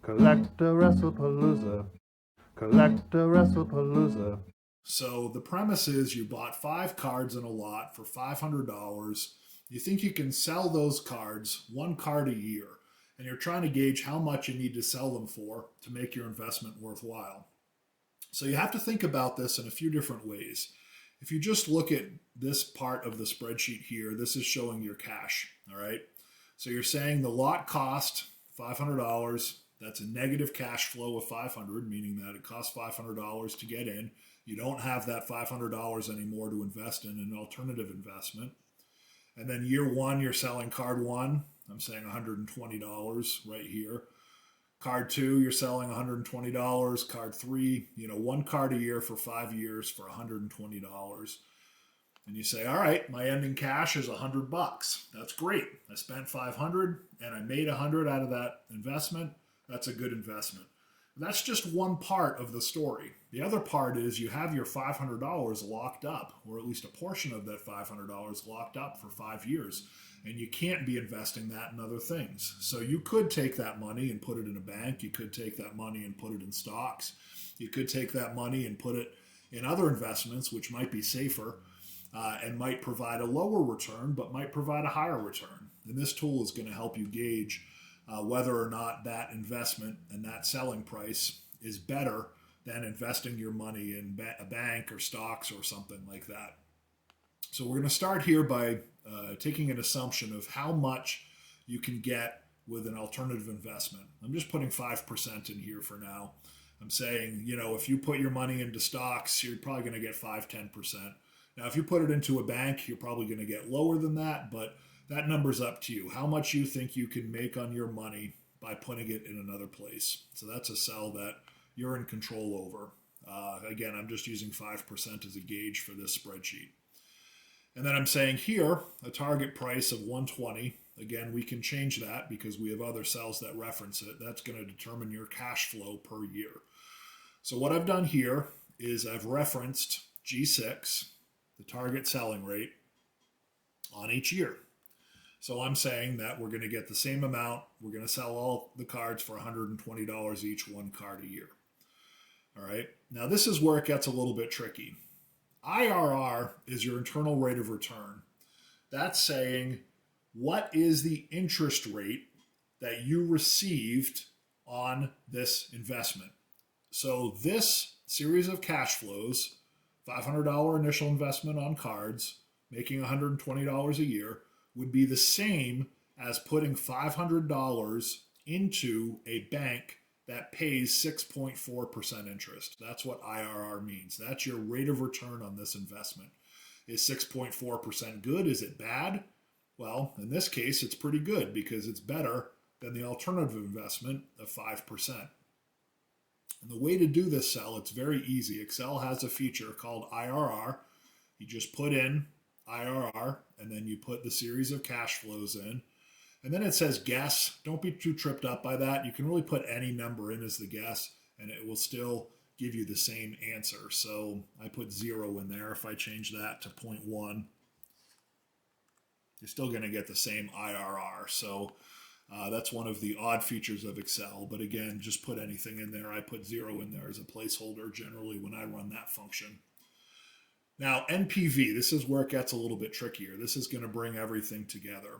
CollectAWrestlePalooza. CollectAWrestlePalooza. So the premise is you bought 5 cards in a lot for $500. You think you can sell those cards, 1 card a year, and you're trying to gauge how much you need to sell them for to make your investment worthwhile. So you have to think about this in a few different ways. If you just look at this part of the spreadsheet here, this is showing your cash, all right? So you're saying the lot cost $500. That's a negative cash flow of $500, meaning that it costs $500 to get in. You don't have that $500 anymore to invest in an alternative investment. And then year one, you're selling card one. I'm saying $120 right here. Card two, you're selling $120. Card three, 1 card a year for 5 years for $120. And you say, all right, my ending cash is $100. That's great. I spent 500 and I made 100 out of that investment. That's a good investment. That's just one part of the story. The other part is you have your $500 locked up, or at least a portion of that $500 locked up for 5 years. And you can't be investing that in other things. So you could take that money and put it in a bank. You could take that money and put it in stocks. You could take that money and put it in other investments, which might be safer and might provide a lower return, but might provide a higher return. And this tool is going to help you gauge whether or not that investment and that selling price is better than investing your money in a bank or stocks or something like that. So we're going to start here by taking an assumption of how much you can get with an alternative investment. I'm just putting 5% in here for now. I'm saying, if you put your money into stocks, you're probably going to get 5-10%. Now, if you put it into a bank, you're probably going to get lower than that, but that number's up to you. How much you think you can make on your money by putting it in another place. So that's a cell that you're in control over. Again, I'm just using 5% as a gauge for this spreadsheet. And then I'm saying here, a target price of 120. Again, we can change that because we have other cells that reference it. That's going to determine your cash flow per year. So what I've done here is I've referenced G6, the target selling rate, on each year. So I'm saying that we're going to get the same amount. We're going to sell all the cards for $120 each, 1 card a year. All right. Now this is where it gets a little bit tricky. IRR is your internal rate of return. That's saying what is the interest rate that you received on this investment. So this series of cash flows, $500 initial investment on cards, making $120 a year, would be the same as putting $500 into a bank that pays 6.4% interest. That's what IRR means. That's your rate of return on this investment. Is 6.4% good? Is it bad? Well, in this case, it's pretty good because it's better than the alternative investment of 5%. And the way to do this cell, it's very easy. Excel has a feature called IRR. You just put in IRR, and then you put the series of cash flows in. And then it says guess. Don't be too tripped up by that. You can really put any number in as the guess, and it will still give you the same answer. So I put 0 in there. If I change that to 0.1, you're still going to get the same IRR. So that's one of the odd features of Excel. But again, just put anything in there. I put 0 in there as a placeholder generally when I run that function. Now, NPV, this is where it gets a little bit trickier. This is going to bring everything together.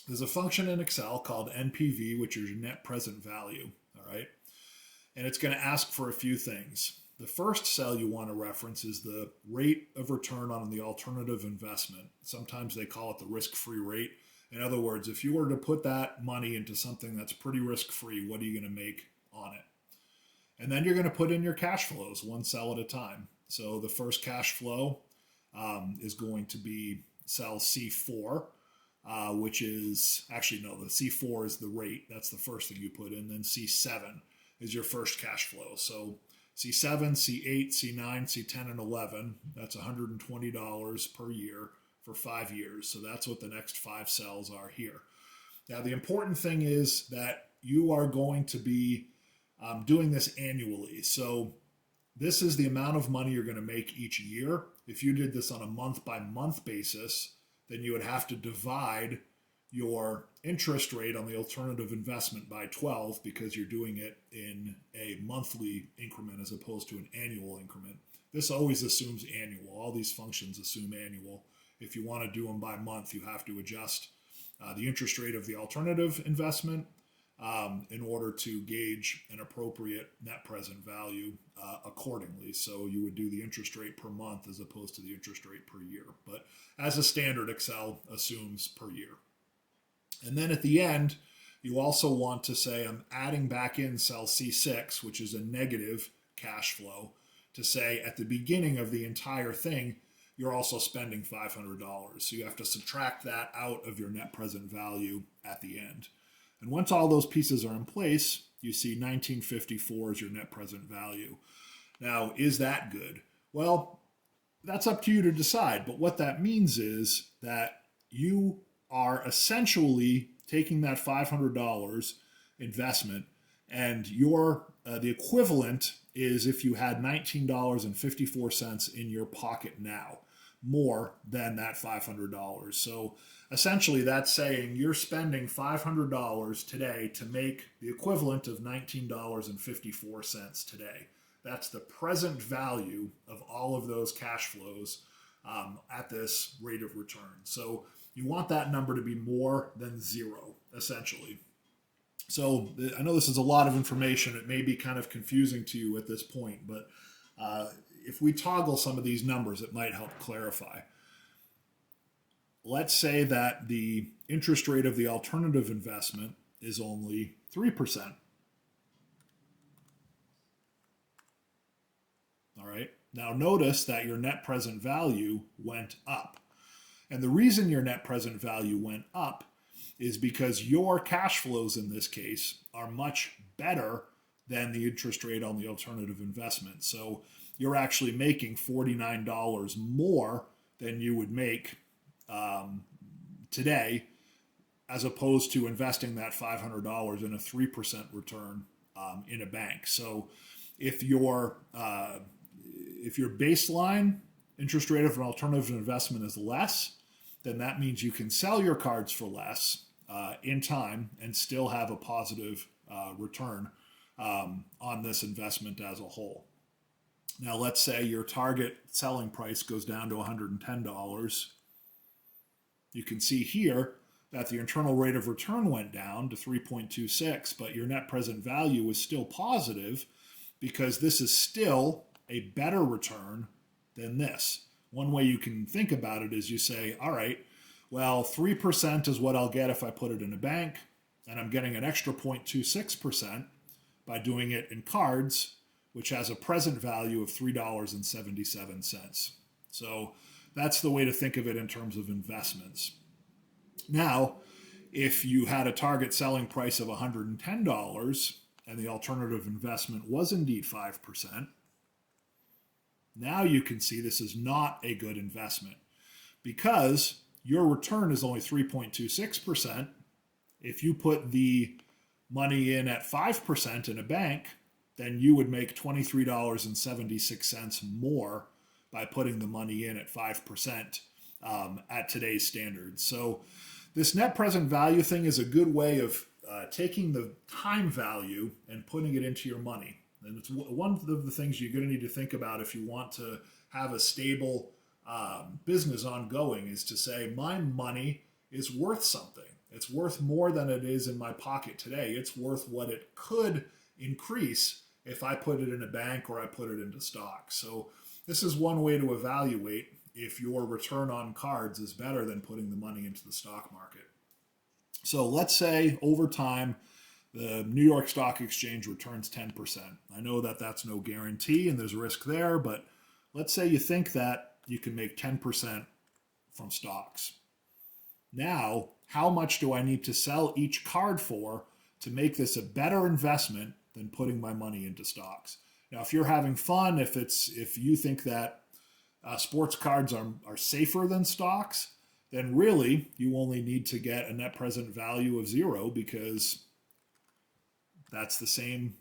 There's a function in Excel called NPV, which is your net present value, all right? And it's going to ask for a few things. The first cell you want to reference is the rate of return on the alternative investment. Sometimes they call it the risk-free rate. In other words, if you were to put that money into something that's pretty risk-free, what are you going to make on it? And then you're going to put in your cash flows, one cell at a time. So the first cash flow is going to be cell C4, which is, actually no, the C4 is the rate. That's the first thing you put in. Then C7 is your first cash flow. So C7, C8, C9, C10, and 11, that's $120 per year for 5 years. So that's what the next 5 cells are here. Now, the important thing is that you are going to be doing this annually. So this is the amount of money you're going to make each year. If you did this on a month-by-month basis, then you would have to divide your interest rate on the alternative investment by 12 because you're doing it in a monthly increment as opposed to an annual increment. This always assumes annual. All these functions assume annual. If you want to do them by month, you have to adjust the interest rate of the alternative investment in order to gauge an appropriate net present value accordingly. So you would do the interest rate per month as opposed to the interest rate per year. But as a standard, Excel assumes per year. And then at the end, you also want to say, I'm adding back in cell C6, which is a negative cash flow, to say at the beginning of the entire thing, you're also spending $500. So you have to subtract that out of your net present value at the end. And once all those pieces are in place, you see 1954 is your net present value. Now, is that good? Well, that's up to you to decide. But what that means is that you are essentially taking that $500 investment, and your the equivalent is if you had $19.54 in your pocket now, more than that $500. So essentially that's saying you're spending $500 today to make the equivalent of $19.54 today. That's the present value of all of those cash flows at this rate of return. So you want that number to be more than zero, essentially. So I know this is a lot of information. It may be kind of confusing to you at this point, but if we toggle some of these numbers, it might help clarify. Let's say that the interest rate of the alternative investment is only 3%. All right. Now notice that your net present value went up. And the reason your net present value went up is because your cash flows in this case are much better than the interest rate on the alternative investment. So you're actually making $49 more than you would make today, as opposed to investing that $500 in a 3% return in a bank. So if your baseline interest rate of an alternative investment is less, then that means you can sell your cards for less in time and still have a positive return on this investment as a whole. Now, let's say your target selling price goes down to $110. You can see here that the internal rate of return went down to 3.26, but your net present value is still positive because this is still a better return than this. One way you can think about it is you say, all right, well, 3% is what I'll get if I put it in a bank, and I'm getting an extra 0.26% by doing it in cards, which has a present value of $3.77. So that's the way to think of it in terms of investments. Now, if you had a target selling price of $110 and the alternative investment was indeed 5%, now you can see this is not a good investment because your return is only 3.26%. If you put the money in at 5% in a bank, then you would make $23.76 more by putting the money in at 5% at today's standards. So this net present value thing is a good way of taking the time value and putting it into your money. And it's one of the things you're going to need to think about if you want to have a stable business ongoing is to say, my money is worth something. It's worth more than it is in my pocket today. It's worth what it could increase if I put it in a bank or I put it into stocks. So this is one way to evaluate if your return on cards is better than putting the money into the stock market. So let's say over time, the New York Stock Exchange returns 10%. I know that that's no guarantee and there's risk there, but let's say you think that you can make 10% from stocks. Now, how much do I need to sell each card for to make this a better investment than putting my money into stocks? Now, if you're having fun, if you think that sports cards are safer than stocks, then really you only need to get a net present value of 0 because that's the same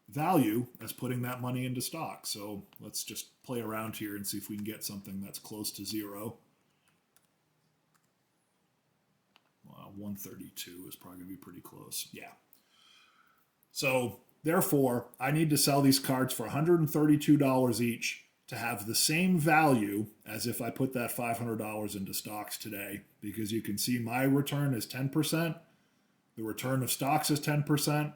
value as putting that money into stock. So let's just play around here and see if we can get something that's close to 0. 132 is probably going to be pretty close. Yeah. So therefore, I need to sell these cards for $132 each to have the same value as if I put that $500 into stocks today, because you can see my return is 10%. The return of stocks is 10%.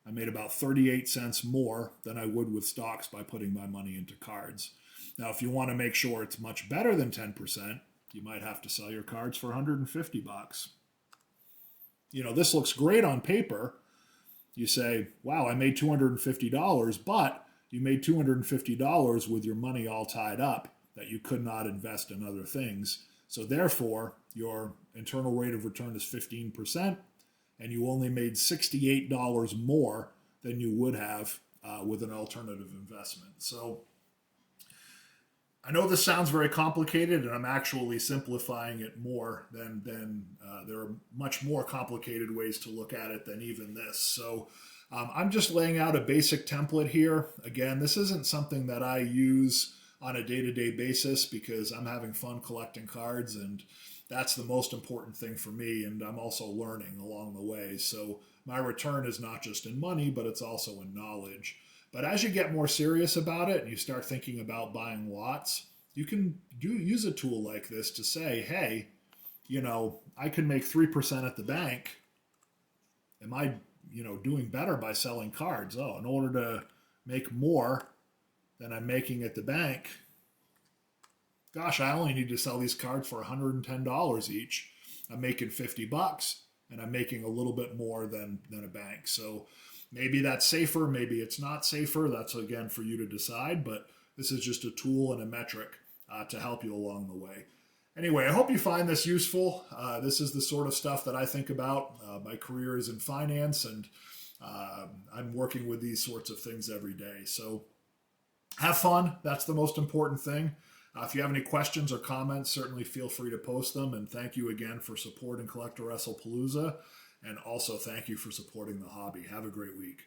I made about 38 cents more than I would with stocks by putting my money into cards. Now, if you want to make sure it's much better than 10%, you might have to sell your cards for $150. You know, this looks great on paper. You say, wow, I made $250, but you made $250 with your money all tied up that you could not invest in other things. So therefore, your internal rate of return is 15%, and you only made $68 more than you would have with an alternative investment. So I know this sounds very complicated, and I'm actually simplifying it more than there are much more complicated ways to look at it than even this. So I'm just laying out a basic template here. Again, this isn't something that I use on a day-to-day basis because I'm having fun collecting cards, and that's the most important thing for me, and I'm also learning along the way. So my return is not just in money, but it's also in knowledge. But as you get more serious about it and you start thinking about buying lots, you can use a tool like this to say, hey, you know, I can make 3% at the bank. Am I, you know, doing better by selling cards? Oh, in order to make more than I'm making at the bank, gosh, I only need to sell these cards for $110 each. I'm making $50, and I'm making a little bit more than a bank. So maybe that's safer, maybe it's not safer. That's, again, for you to decide, but this is just a tool and a metric to help you along the way. Anyway, I hope you find this useful. This is the sort of stuff that I think about. My career is in finance, and I'm working with these sorts of things every day. So have fun. That's the most important thing. If you have any questions or comments, certainly feel free to post them. And thank you again for supporting CollectAWrestlePalooza. And also thank you for supporting the hobby. Have a great week.